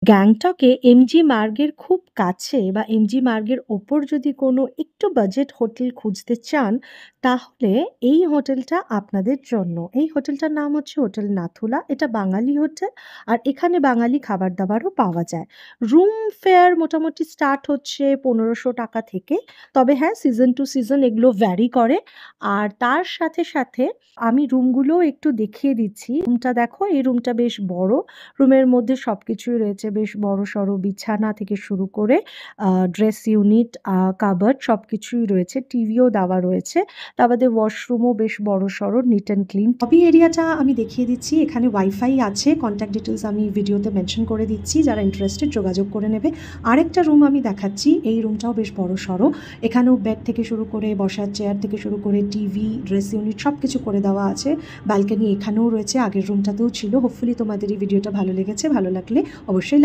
গ্যাংটকে এমজি মার্গের খুব কাছে বা এমজি মার্গের ওপর যদি কোনো একটু বাজেট হোটেল খুঁজতে চান, তাহলে এই হোটেলটা আপনাদের জন্য। এই হোটেলটার নাম হচ্ছে হোটেল নাথুলা। এটা বাঙালি হোটেল। আর এখানে বাঙালি খাবার-দাবারও পাওয়া যায়। রুম ফেয়ার মোটামুটি স্টার্ট হচ্ছে ৳১৫০০ থেকে। তবে হ্যাঁ, সিজন টু সিজন এগুলো ভ্যারি করে। আর তার সাথে আমি রুমগুলোও একটু দেখিয়ে দিচ্ছি। রুমটা দেখো, এই রুমটা বেশ বড়। রুমের মধ্যে সবকিছুই রয়েছে, বেশ বড়সড় বিছানা থেকে শুরু করে ড্রেস ইউনিট, কাবার্ড সবকিছুই রয়েছে। টিভিও দেওয়া রয়েছে। তা বাদে ওয়াশরুমও বেশ বড়সড়, নিট অ্যান্ড ক্লিন। লবি এরিয়াটা আমি দেখিয়ে দিচ্ছি। এখানে ওয়াইফাই আছে। কনট্যাক্ট ডিটেইলস আমি ভিডিওতে মেনশন করে দিচ্ছি। যারা ইন্টারেস্টেড যোগাযোগ করে নেবে। আরেকটা রুম আমি দেখাচ্ছি। এই রুমটাও বেশ বড়সড়। এখানেও বেড থেকে শুরু করে বসার চেয়ার থেকে শুরু করে টিভি, ড্রেস ইউনিট সবকিছু করে দেওয়া আছে। ব্যালকনি এখানেও রয়েছে, আগের রুমটাতেও ছিল। হোপফুলি তোমাদের এই ভিডিওটা ভালো লেগেছে। ভালো লাগলে অবশ্যই